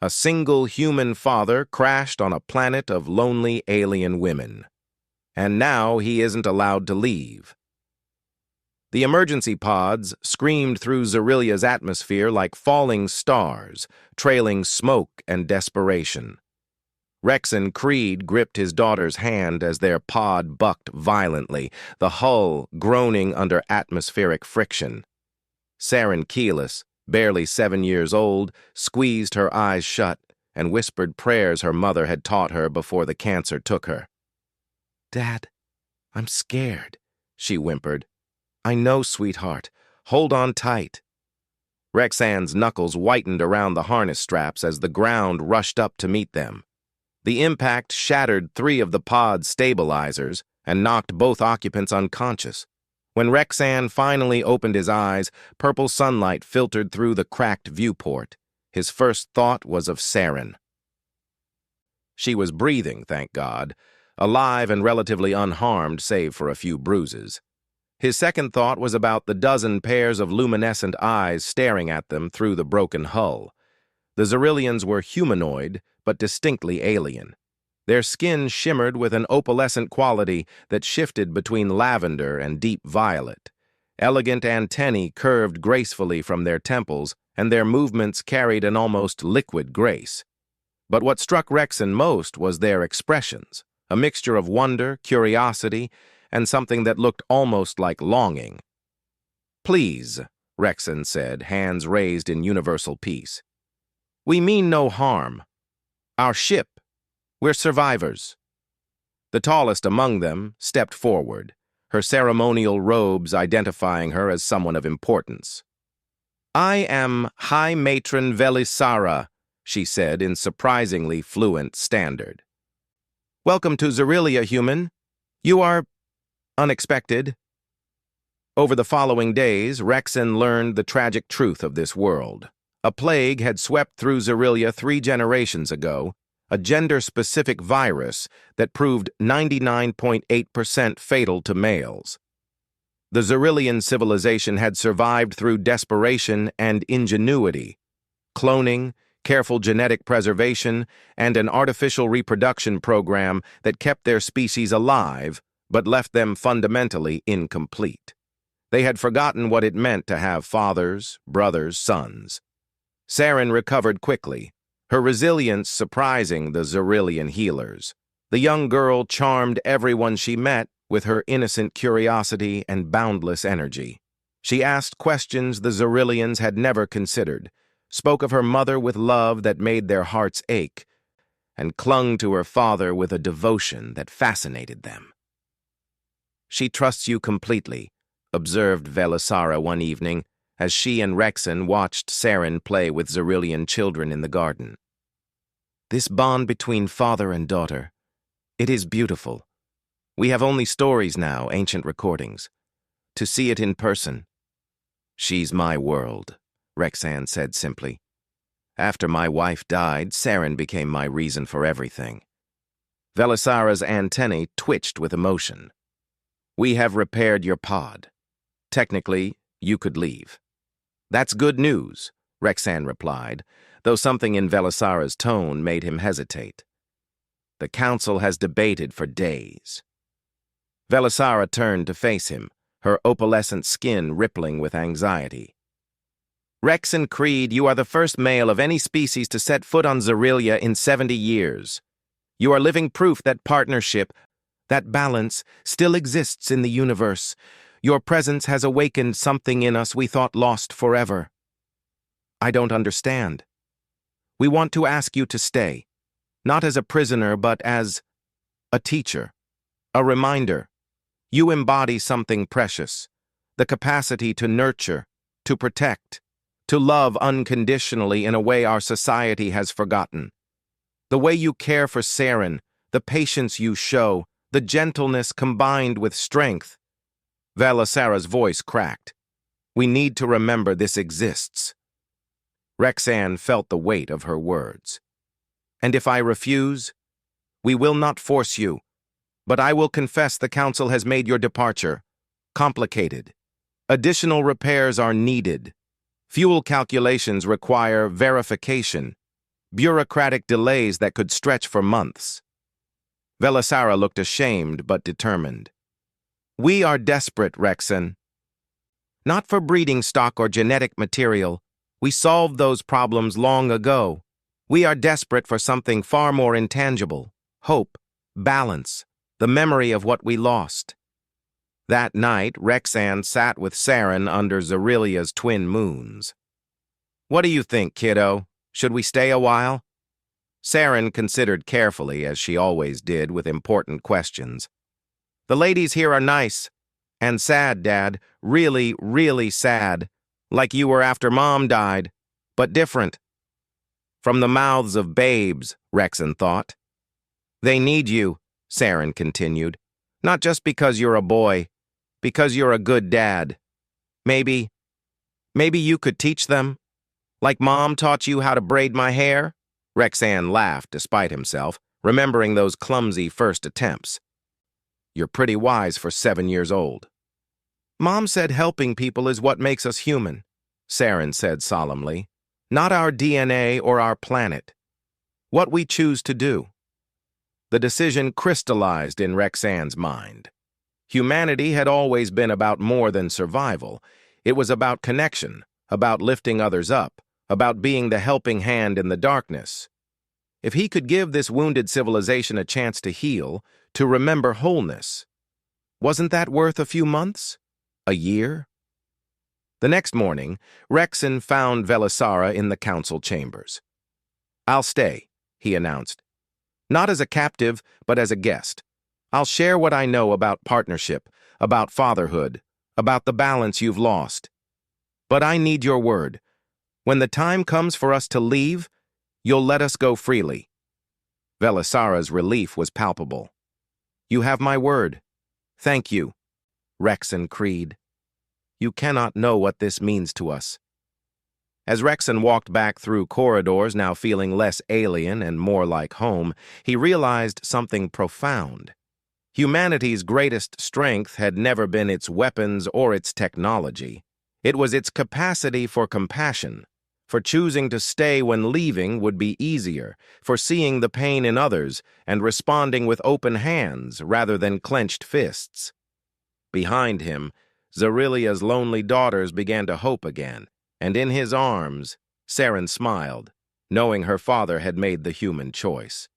A single human father crashed on a planet of lonely alien women. And now he isn't allowed to leave. The emergency pods screamed through Xerilia's atmosphere like falling stars, trailing smoke and desperation. Rexon Creed gripped his daughter's hand as their pod bucked violently, the hull groaning under atmospheric friction. Saren Keelis, barely 7 years old, squeezed her eyes shut and whispered prayers her mother had taught her before the cancer took her. "Dad, I'm scared," she whimpered. "I know, sweetheart. Hold on tight." Rexan's knuckles whitened around the harness straps as the ground rushed up to meet them. The impact shattered 3 of the pod's stabilizers and knocked both occupants unconscious. When Rexan finally opened his eyes, purple sunlight filtered through the cracked viewport. His first thought was of Saren. She was breathing, thank God, alive and relatively unharmed save for a few bruises. His second thought was about the dozen pairs of luminescent eyes staring at them through the broken hull. The Xerilians were humanoid, but distinctly alien. Their skin shimmered with an opalescent quality that shifted between lavender and deep violet. Elegant antennae curved gracefully from their temples, and their movements carried an almost liquid grace. But what struck Rexon most was their expressions, a mixture of wonder, curiosity, and something that looked almost like longing. "Please," Rexon said, hands raised in universal peace. "We mean no harm. Our ship, we're survivors." The tallest among them stepped forward, her ceremonial robes identifying her as someone of importance. "I am High Matron Velisara," she said in surprisingly fluent standard. "Welcome to Xerilia, human. You are unexpected." Over the following days, Rexon learned the tragic truth of this world. A plague had swept through Xerilia 3 generations ago, a gender-specific virus that proved 99.8% fatal to males. The Xerilian civilization had survived through desperation and ingenuity, cloning, careful genetic preservation, and an artificial reproduction program that kept their species alive but left them fundamentally incomplete. They had forgotten what it meant to have fathers, brothers, sons. Saren recovered quickly, her resilience surprising the Xerilian healers. The young girl charmed everyone she met with her innocent curiosity and boundless energy. She asked questions the Xerilians had never considered, spoke of her mother with love that made their hearts ache, and clung to her father with a devotion that fascinated them. "She trusts you completely," observed Velisara one evening, as she and Rexon watched Saren play with Xerilian children in the garden. "This bond between father and daughter, it is beautiful. We have only stories now, ancient recordings. To see it in person." "She's my world," Rexan said simply. "After my wife died, Saren became my reason for everything." Velisara's antennae twitched with emotion. "We have repaired your pod. Technically, you could leave." "That's good news," Rexan replied, though something in Velisara's tone made him hesitate. "The council has debated for days." Velisara turned to face him, her opalescent skin rippling with anxiety. "Rexon Creed, you are the first male of any species to set foot on Xerilia in 70 years. You are living proof that partnership, that balance, still exists in the universe. Your presence has awakened something in us we thought lost forever." "I don't understand." "We want to ask you to stay, not as a prisoner, but as a teacher, a reminder. You embody something precious, the capacity to nurture, to protect, to love unconditionally in a way our society has forgotten. The way you care for Saren, the patience you show, the gentleness combined with strength." Velisara's voice cracked. "We need to remember this exists." Rexan felt the weight of her words. "And if I refuse? We will not force you, but I will confess the council has made your departure complicated. Additional repairs are needed. Fuel calculations require verification. bureaucratic delays that could stretch for months. Velisara looked ashamed but determined. We are desperate, Rexen. Not for breeding stock or genetic material. We solved those problems long ago. We are desperate for something far more intangible. Hope, balance, the memory of what we lost. That night, Rexan sat with Saren under Zarilia's twin moons. What do you think, kiddo? Should we stay a while? Saren considered carefully, as she always did with important questions. The ladies here are nice. And sad, Dad. Really, really sad. Like you were after Mom died. But different. From the mouths of babes, Rexan thought. They need you, Saren continued. Not just because you're a boy. Because you're a good dad. Maybe you could teach them? Like Mom taught you how to braid my hair? Rexan laughed despite himself, remembering those clumsy first attempts. You're pretty wise for 7 years old. Mom said helping people is what makes us human, Saren said solemnly. Not our DNA or our planet. What we choose to do. The decision crystallized in Rexan's mind. Humanity had always been about more than survival. It was about connection, about lifting others up, about being the helping hand in the darkness. If he could give this wounded civilization a chance to heal, to remember wholeness, wasn't that worth a few months? A year? The next morning, Rexan found Velisara in the council chambers. I'll stay, he announced. Not as a captive, but as a guest. I'll share what I know about partnership, about fatherhood, about the balance you've lost. But I need your word. When the time comes for us to leave, you'll let us go freely. Velisara's relief was palpable. You have my word. Thank you, Rexan creed. You cannot know what this means to us. As Rexan walked back through corridors, now feeling less alien and more like home, he realized something profound. Humanity's greatest strength had never been its weapons or its technology. It was its capacity for compassion, for choosing to stay when leaving would be easier, for seeing the pain in others and responding with open hands rather than clenched fists. Behind him, Zarilia's lonely daughters began to hope again, and in his arms, Saren smiled, knowing her father had made the human choice.